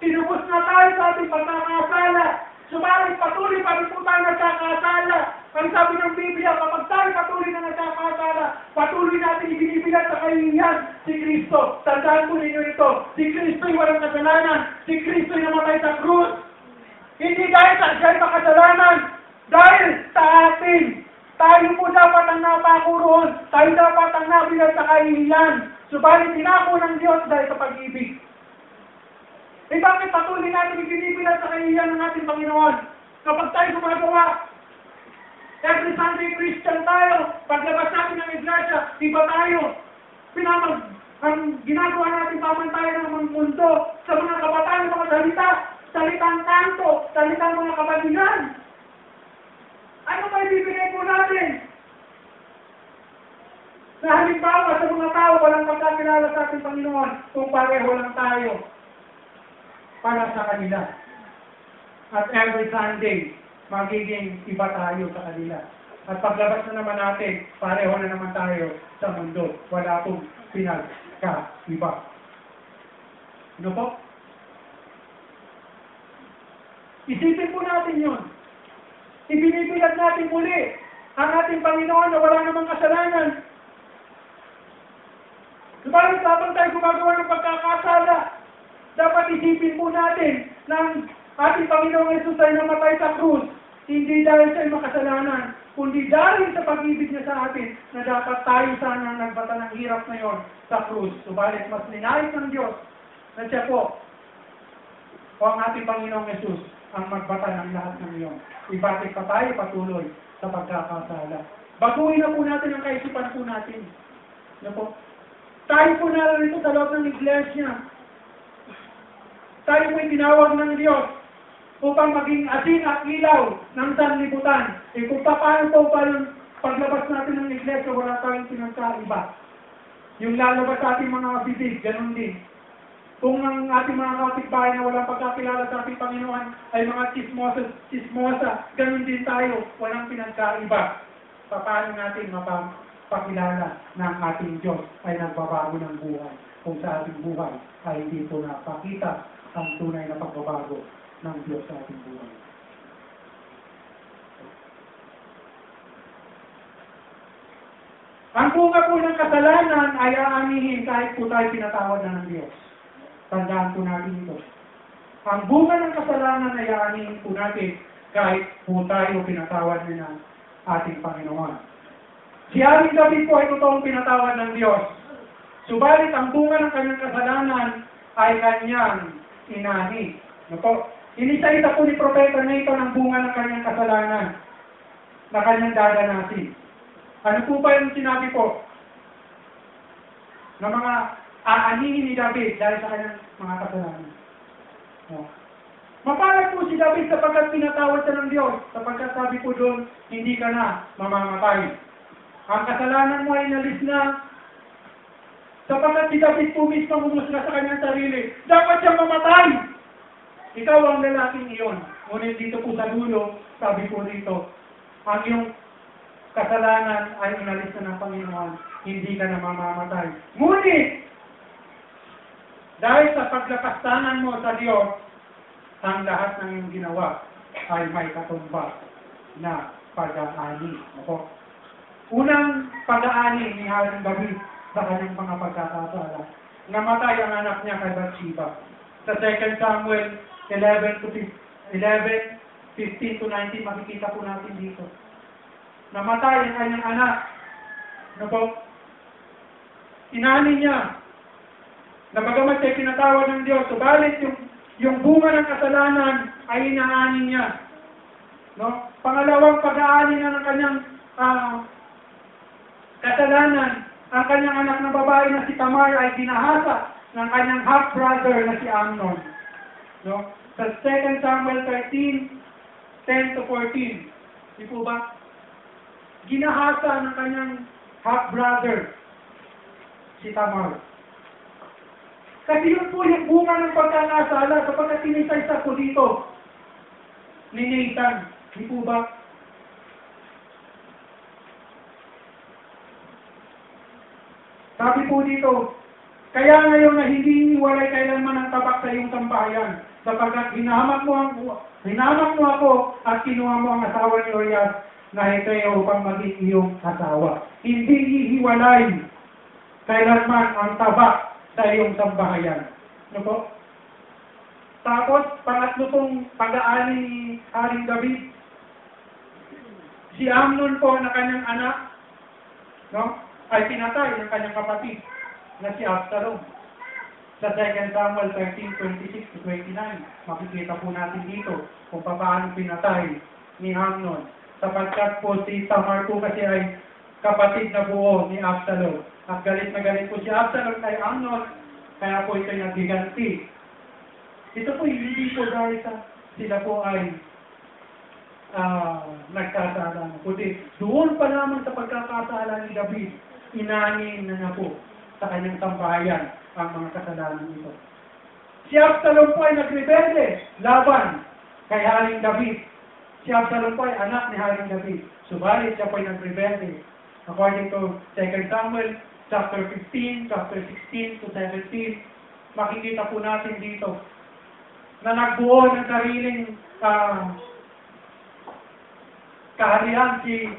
Tinubos na tayo sa ating pagkakasala. Subalit patuloy pa rin po tayo nagkakasala. Ang sabi ng Biblia, kapag tayo patuloy na nagkakasala, patuloy natin ibinibilang sa kahihiyan si Kristo. Tandaan po ninyo ito, si Kristo'y walang kasalanan. Si Kristo'y namatay sa krus. Hindi dahil sa siya'y makasalanan, dahil sa atin. Tayo po dapat ang napako roon. Tayo dapat ang nabilang sa kahihiyan. Subalit tinako ng Diyos dahil sa pag-ibig. Bakit patuloy natin ibinibilang sa kahihiyan ng ating Panginoon? Kapag tayo gumagawa, every Sunday Christian tayo, paglabas natin ng iglesia, iba tayo. Ang ginagawa natin pamantayan ng mundo sa mga kabataan ng mga salita, salitang kanto, salitang mga kabalingan. Ano ba ibibigay po natin? Na halimbawa sa mga tao, walang pagkakilala sa ating Panginoon, kung pareho lang tayo para sa kanila. At every Sunday, magiging iba tayo sa kanila. At paglabas na naman natin, pareho na naman tayo sa mundo. Wala pong pinagkaiba. Ano po? Isipin po natin yun. Ibinibilag natin muli ang ating Panginoon na wala namang kasalanan. Subalit habang tayo gumagawa ng pagkakasala, dapat isipin po natin na ating Panginoong Jesus ay namatay sa krus, hindi dahil siya'y makasalanan, kundi dahil sa pag-ibig niya sa atin, na dapat tayo sana nagbata ng hirap na yon sa krus. Subalit mas ninais ng Diyos na siya po, o ang ating Panginoong Jesus, ang magbata ng lahat ng iyon. Ibalik pa tayo patuloy sa pagkakasala. Baguhin na po natin ang kaisipan po natin. Ano po? Tayo po narito sa loob ng iglesia. Tayo po'y tinawag ng Diyos upang maging asin at ilaw ng sanlibutan. Kung paano po pa yung paglabas natin ng iglesia, wala tayong pinagkaiba. Yung lalabas sa ating mga bibig, ganun din. Kung ang ating mga kapitbahay na walang pagkakilala sa ating Panginoon ay mga chismosa, ganun din tayo, walang pinagkaiba. Paano natin mapapakilala ng ating Diyos ay nagbabago ng buhay? Kung sa ating buhay ay hindi po napakita ang tunay na pagbabago ng Diyos sa ating buhay. Ang bunga po ng kasalanan ay aanihin kahit po tayo pinatawad na ng Diyos. Tandaan po natin ito. Ang bunga ng kasalanan ay aanihin po natin kahit po tayo pinatawad na ng ating Panginoon. Si Haring David po ay totoong pinatawad ng Diyos. Subalit ang bunga ng kanyang kasalanan ay kanyang inaani. Ano po? Inisalita po ni Propeta Nathan ang bunga ng kanyang kasalanan na kanyang dadanasin. Ano po ba yung sinabi po? Na mga aanihin ni David dahil sa kanyang mga kasalanan. No. Mapalad po si David sapagkat pinatawad siya ng Diyos. Sapagkat sabi po doon, hindi ka na mamamatay. Ang kasalanan mo ay inalis na. Sapagkat si David po mismo humusga sa kanyang sarili. Dapat siyang mamatay. Ikaw ang lalaking iyon. Ngunit dito po sa dulo, sabi po dito, ang iyong kasalanan ay inalis na ng Panginoon. Hindi ka na mamamatay. Ngunit, dahil sa paglakastanan mo sa Diyos, ang lahat ng iyong ginawa ay may katumbas na pag-aani. Ako. Unang pag-aani ni Haring David sa kanyang mga pagkakasala. Namatay ang anak niya kay Bathsheba. Sa 2 Samuel 11:15 to 19, makikita po natin dito. Namatay ang kanyang anak. Inani niya na bagamat siya pinatawad ng Diyos, subalit yung bunga ng kasalanan ay inaani niya. No? Pangalawang pag-aani na ng kanyang kasalanan, ang kanyang anak na babae na si Tamar ay ginahasa ng kanyang half-brother na si Amnon. No? Sa 2 Samuel 13:10 to 14, di po ba? Ginahasa ng kanyang half-brother si Tamar. Kasi yun po yung bunga ng pagkakasala sapagkat sinisaysa po dito ni Nathan. Di po ba? Sabi po dito, kaya ngayon na hindi iwalay kailanman ang tabak sa iyong sambahayan, sapagkat hinahamak mo ako at kinuha mo ang asawa ni Urias na Heteo upang maging iyong asawa. Hindi ihiwalay kailanman ang tabak sa iyong sambahayan. Ano po? Tapos, pangatlo pong pag-aani ni Haring David, si Amnon po na kanyang anak, no, ay pinatay ng kanyang kapatid na si Absalom. Sa 2 Samuel 13:26 to 29, makikita po natin dito kung paano pinatay ni Amnon. Sapagkat po si Tamar po kasi ay kapatid na buo ni Absalom. At galit na galit po si Absalom kay Amnon, kaya po ito yung giganti. Ito po hindi po dahil sa sila po ay nagkasala na. Kundi doon pa naman sa pagkakasala ni David, inanin na na po sa kanyang sambahayan ang mga kasalanan nito. Si Absalom po ay nagrebelde laban kay Haring David. Si Absalom po ay anak ni Haring David. Subalit siya po ay nagrebelde. According to 2 Samuel chapter 15, chapter 16 to 17, makikita po natin dito na nagbuo ng sariling kaharian si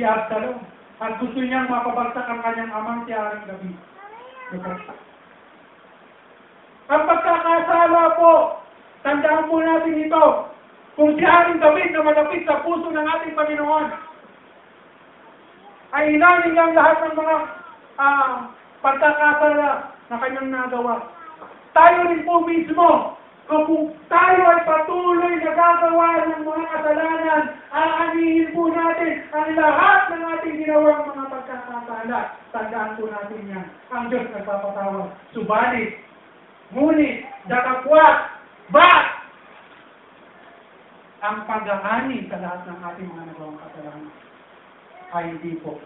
Absalom. At gusto niyang mapabagsak ang kanyang amang si Haring David. Ang pagkakasala po, tandaan po natin ito, kung si Haring David na malapit sa puso ng ating Panginoon, ay inanin lang lahat ng mga pagkakasala na kanyang nagawa. Tayo rin po mismo, kung tayo ay patuloy na gagawa ng mga kasalanan, aanihin po natin ang lahat ng ating ginawang mga pagkakasala. Tandaan po natin yan. Ang Diyos nagpapatawad. Subalit, ngunit, dakakwat, ang pag-aani sa lahat ng ating mga nagawang kasalanan ay hindi po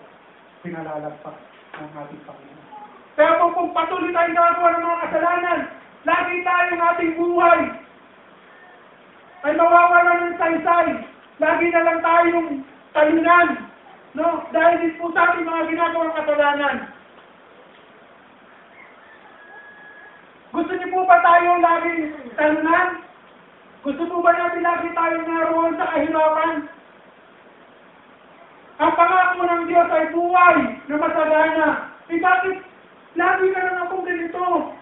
pinalalagpas ng ating Panginoon. Pero kung patuloy tayong gagawa ng mga kasalanan, lagi tayong ating buhay ay mawawala ng saysay. Lagi na lang tayong talunan. No? Dahil din po sa ating mga ginagawang kasalanan. Gusto niyo po ba tayong laging talunan? Gusto po ba natin lagi tayong naroon sa kahirapan? Ang pangako ng Diyos ay buhay na masagana. Bakit lagi na lang akong ganito?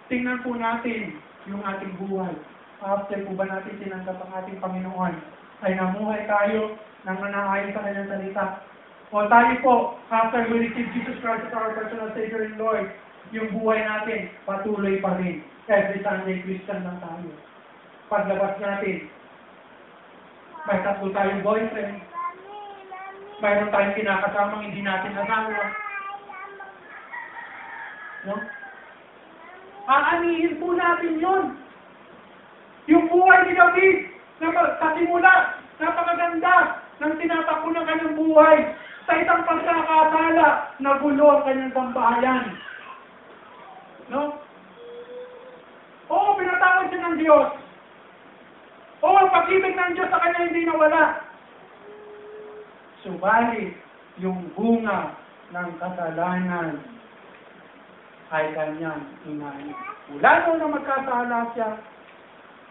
Tingnan po natin yung ating buhay. After po ba natin tinanggap ang ating Panginoon, ay namuhay tayo nang nanaayon sa kanyang salita. O tayo po, after we receive Jesus Christ as our personal Savior and Lord, yung buhay natin, patuloy pa rin. Every Sunday, Christian lang tayo. Paglabas natin, may tatlo tayong boyfriend, mayroon tayong kinakasamang hindi natin nagawa. No? Aanihin po natin yun. Yung buhay ni David, sa simula, napakaganda ng tinatakbo ng kanyang buhay. isang pagkakasala, nagulo ang kanyang sambahayan. No? Oo, pinatawad siya ng Diyos. Oo, ang pag-ibig ng Diyos sa kanya hindi nawala. Subalit, yung bunga ng kasalanan ay kanyang inahin. Mula noon na magkasala siya,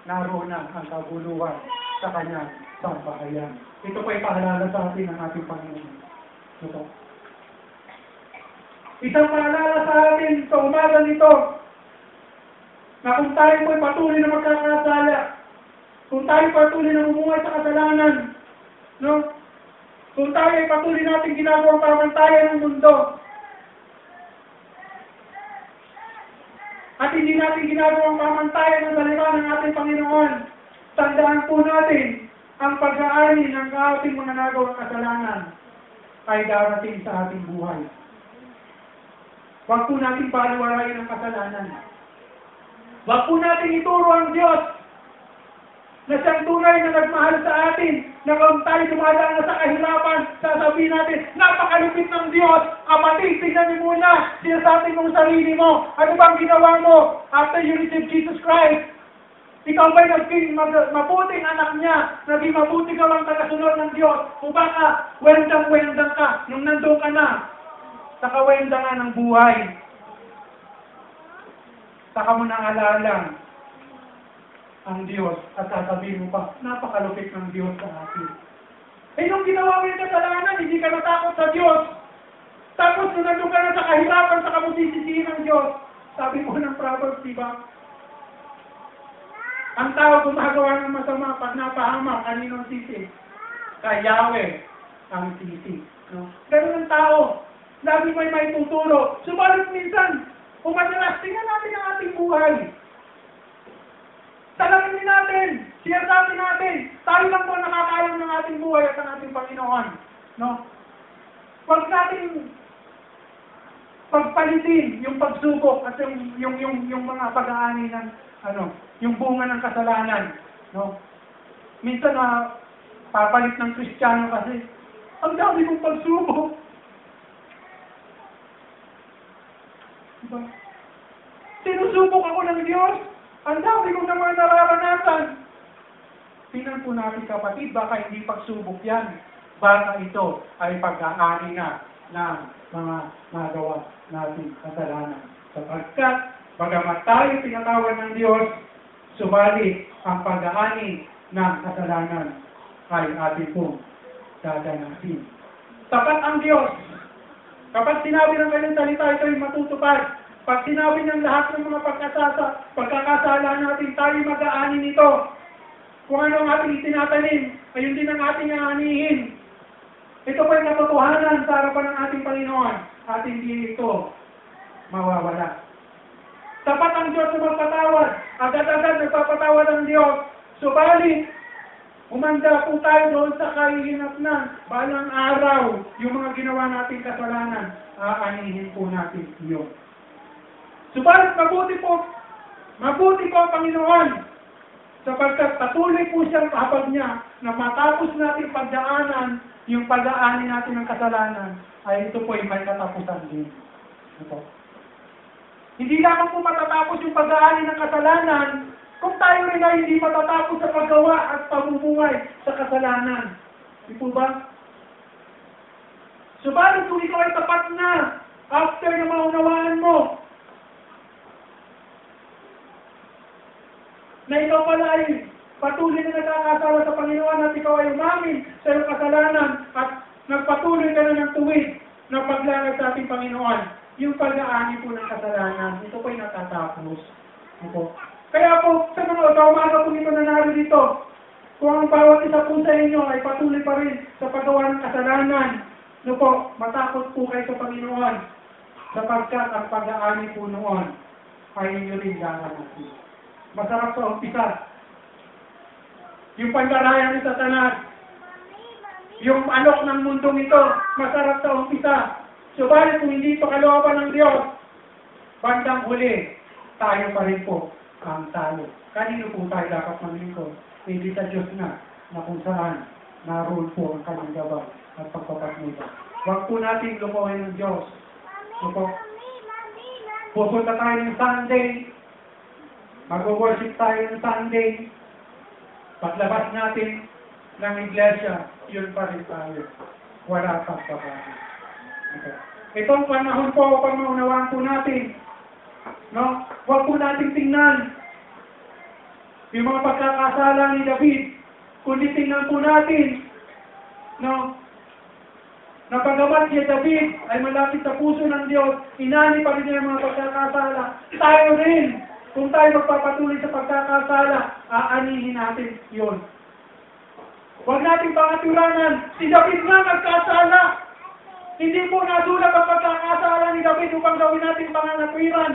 naroon na ang kaguluhan sa kanyang sambahayan. Ito po ay paalala sa atin ng ating Panginoon. Ito. Isang paalala sa atin sa umaga nito, na kung tayo po ay patuloy na magkakasala, kung tayo patuloy na umuhay sa kasalanan, no? Kung tayo ay patuloy natin ginagawang pamantayan ng mundo, at hindi natin ginagawang pamantayan ng salita ng ating Panginoon, tandaan po natin, ang pag-aani ng ating mga nagawang kasalanan ay darating sa ating buhay. Huwag po natin paliwalain ang kasalanan. Huwag po natin ituro ang Diyos na siyang tunay na nagmahal sa atin, na kung tayo dumadaan na sa kahirapan, sasabihin natin, napakalupit ng Diyos, kapatid, tingnan mo muna, sinasabi mong sarili mo, ano bang ginawa mo after you receive Jesus Christ? Ikaw ba'y naging mabuting anak niya, naging mabuti ka lang tagasunod ng Diyos, o baka wendang-wendang ka, nung nandun ka na, sa kawendangan ng buhay. Saka mo nang alalang ang Diyos at sasabihin mo pa, napakalupit ng Diyos sa atin. Eh, nung ginawa mo yung kasalanan, hindi ka natakot sa Diyos. Tapos, nung nandun ka na sa kahirapan, saka mo sisisihin ng Diyos. Sabi po ng Proverbs, diba? Ang tao gumagawa ng masama pag napahamak, kaninong sisi? Kay Yahweh ang sisi. No? Ganun ang tao. Lagi may tuturo. Subalit minsan, kung madalas, tingnan natin ang ating buhay. Talangin natin, share natin, tayo lang po nakakalam ng ating buhay at ng ating Panginoon. No? Huwag natin pagpalitin yung pagsubok at yung mga pag-aani ng yung bunga ng kasalanan. No? Minsan papalit ng Kristiyano kasi, ang dami kong pagsubok. Diba? Sinusubok ako ng Diyos. Ang dami kong naman nararanasan. Tingnan po natin kapatid, baka hindi pagsubok yan. Baka ito ay pag-aani na ng mga nagawa natin kasalanan. Sapagkat, bagamat tayo tinatawag ng Diyos, subalit ang pag-aani ng kasalanan ay ating pong dadanasin. Tapat ang Diyos. Kapag sinabi ng kanyang salita, ito ay matutupad. Pag sinabi ng lahat ng mga pagkakasala natin, tayo mag-aani nito. Kung ano ang ating itinatanim, ayun din ang ating aanihin. Ito po ay katotohanan sa harapan ng ating Panginoon at hindi ito mawawala. Tapat ang Diyos na magpatawad. Agad-agad nagpapatawad ang Diyos. Subalit, umanda po tayo doon sa kahihinatnan. Balang araw, yung mga ginawa nating kasalanan, aanihin po natin iyon. Subalit mabuti po ang Panginoon, sapagkat patuloy po siyang kahabag niya na matapos natin pagdaanan yung pag-aani natin ng kasalanan, ay ito po ay may katapusan din. Ito. Hindi lamang po matatapos yung pag-aani ng kasalanan kung tayo rin ay hindi matatapos sa paggawa at pamumuhay sa kasalanan. Di po ba? Subalit kung ikaw ay tapat na after na maunawaan mo na ikaw pala ay patuloy na nagkakasala sa Panginoon at ikaw ay umamin sa iyong kasalanan at nagpatuloy ka na ng tuwid na paglakad sa ating Panginoon, yung pag-aani po ng kasalanan, ito po ay natatapos. Ito. Kaya po, sa mga umaga po nito na narito, kung ang bawat isa po sa inyo ay patuloy pa rin sa paggawa ng kasalanan, po, matakot po kayo sa Panginoon sapagkat ang pag-aani po noon ay inyo rin gagawin. Masarap sa umpisa. Yung pandaraya ni Satanas, yung alok ng mundong ito, masarap sa umpisa. Subalit kung hindi ito kalooban ng Diyos, bandang huli, tayo pa rin po ang talo. Kanino po tayo dapat manlingkod? Hindi sa Diyos na kung saan naroon po ang kanyang gabay at pagpapatnita. Huwag po natin lukuhin ng Diyos. Opo. Pupunta tayo ng Sunday. Mag-worship tayo ng Sunday. Paglabas natin ng iglesia, yun pa rin tayo. Wala pang babae. Okay. Itong panahon po, upang maunawaan po natin, no? Huwag po natin tingnan yung mga pagkakasala ni David, kundi tingnan po natin, no? Na pagkamat si David ay malapit sa puso ng Diyos, inani pa rin niya ang mga pagkakasala. Tayo rin, kung tayo magpapatuloy sa pagkakasala, aanihin natin yun. Huwag natin pangaturanan, si David nga nagkasala. Hindi po nasulat ang pagkakasala ni David upang gawin natin pangangatwiran.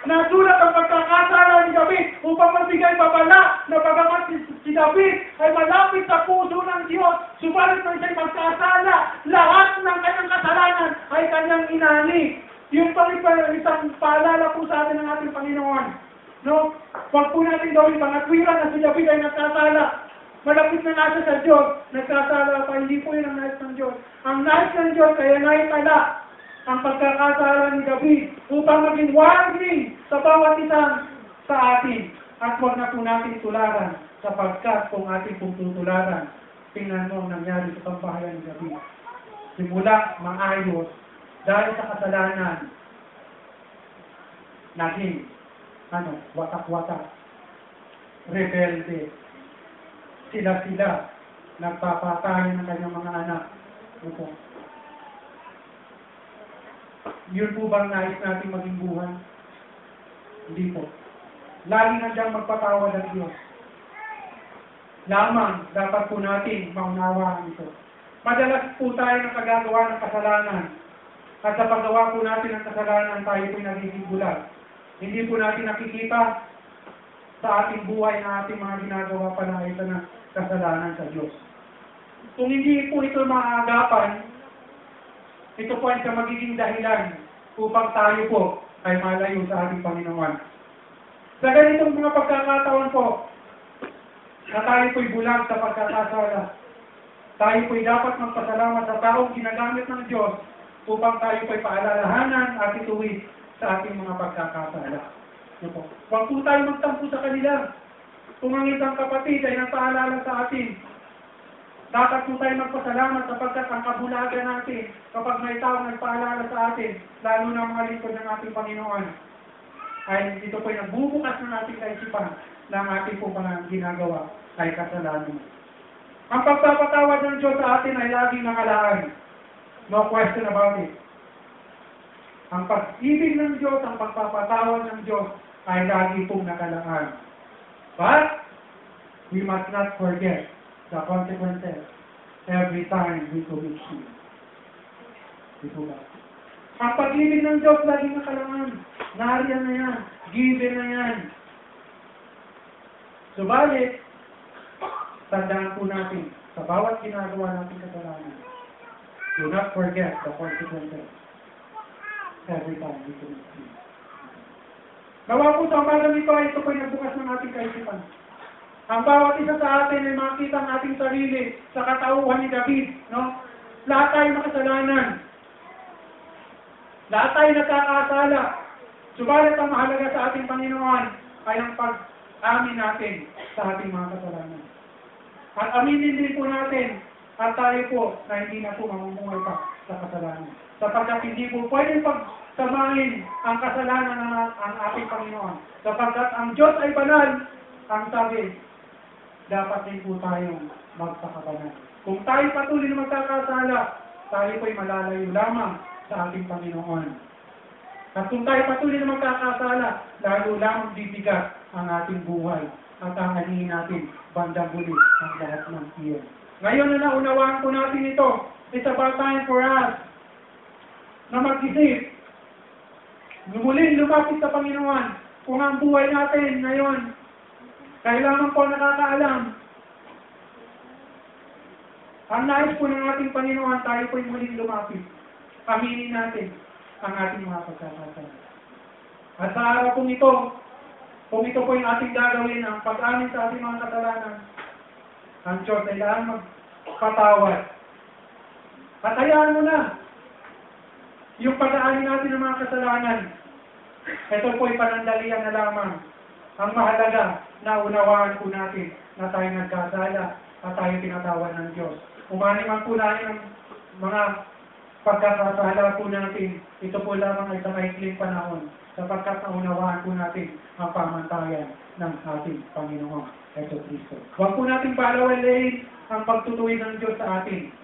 Nasulat ang pagkakasala ni David upang magbigay babala na pagkamat si David ay malapit sa puso ng Diyos. Subalit nang siya'y magkasala, lahat ng kanyang kasalanan ay kanyang inani. Yung pa rin isang paalala po sa atin ng ating Panginoon. No? Huwag po natin gawin pangatwiran na si David ay nagkasala. Malapit na nasa sa Diyos, nagkasala pa, hindi po yun ang nais ng Diyos. Ang nais ng Diyos, kaya naitala ang pagkakasala ni David upang maging warning sa bawat isang sa atin. At huwag na po natin tularan sapagkat kung ating pong tutularan, tingnan mo ang nangyari sa pambahayan ni David. Simula maayos, dahil sa kasalanan, naging watak-watak, rebelde, sila nagpapatay ng kanyang mga anak. Opo. Yun po bang nais natin maging buhay? Hindi po. Lagi nandiyan magpatawad ang Diyos. Lamang dapat po natin maunawaan ito. Madalas po tayo nakagagawa ng kasalanan. At sa paggawa po natin ng kasalanan, tayo po'y nagiging bulag. Hindi po natin nakikita sa ating buhay na ating mga ginagawa pa na ito na kasalanan sa Diyos. Kung hindi po ito maaagapan, ito po ay sa magiging dahilan upang tayo po ay malayo sa ating Panginoon. Sa ganitong mga pagkakataon po, na tayo po'y bulag sa pagkakasala, tayo po'y dapat magpasalamat sa taong ginagamit ng Diyos upang tayo po'y paalalahanan at ituwid sa ating mga pagkakasala. Huwag po tayo magtampo sa kanila. Kung ang isang kapatid ay nagpaalala sa atin, dapat po tayo magpasalamat sapagkat ang kabulagan natin kapag may taong nagpaalala sa atin, lalo na mga lingkod ng ating Panginoon, ay dito po'y nagbubukas ng ating kaisipan na ang ating po palang ginagawa ay kasalanan. Ang pagpapatawad ng Diyos sa atin ay laging nakalaan. No question about it. Ang pag-ibig ng Diyos, ang pagpapatawad ng Diyos ay lagi pong nakalaan. But we must not forget the consequences every time we commit sin. Ito ba? Ang pag-ibig ng Diyos laging nakalaan. Nariyan na yan. Given na yan. Subalit, tandaan po natin sa bawat ginagawa natin kasalanan, do not forget the consequences every time we commit sin. Gawa po sa umagang ito ay ito po'y nagbukas ng ating kaisipan. Ang bawat isa sa atin ay makita ang ating sarili sa katauhan ni David. No? Lahat tayo makasalanan. Lahat tayo nagkakasala. Subalit ang mahalaga sa ating Panginoon ay ang pag-amin natin sa ating mga kasalanan. At aminin din po natin at tayo po na hindi na po mamumuhay pa sa kasalanan. Sapagkat hindi po pwedeng pagsamahin ang kasalanan ng ang ating Panginoon. Sapagkat ang Diyos ay banal, ang sabi, dapat din po tayong magpakabanal. Kung tayo patuloy na magkakasala, tayo po'y malalayo lamang sa ating Panginoon. At kung tayo patuloy na magkakasala, lalo lamang bibigat ang ating buhay at aangahin natin bandang huli ang lahat ng iyon. Ngayon na naunawaan po natin ito, it's about time for us na mag-isip, muling lumapit sa Panginoon kung ang buhay natin ngayon, kailangan po nakakaalam. Ang nais po ng ating Panginoon, tayo po'y muling lumapit. Aminin natin ang ating mga pagkakasala. At sa araw pong ito, kung ito po yung ating gagawin, ang pag-amin sa ating mga kasalanan, ang Diyos ay dahil magpatawad. At hayaan mo na yung pag-aani natin ng mga kasalanan. Ito po'y panandalian na lamang. Ang mahalaga na unawaan po natin na tayo nagkasala at tayo tinatawan ng Diyos. Umani man po natin ang mga pagkakasala po natin. Ito po lamang ay sa maikling panahon sapagkat naunawaan po natin ang pamantayan ng ating Panginoon Hesus Kristo. Huwag po natin balawalain ang pagtutuwid ng Diyos sa atin.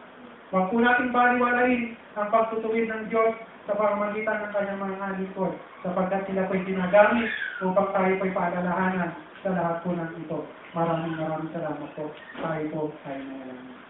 Huwag po natin baliwalain ang pagtutuwid ng Diyos sa pamamagitan ng kanyang mga lingkod sapagkat sila po'y ginagamit upang tayo po'y paalalahanan sa lahat po ng ito. Maraming salamat po. Tayo po ay nanalangin.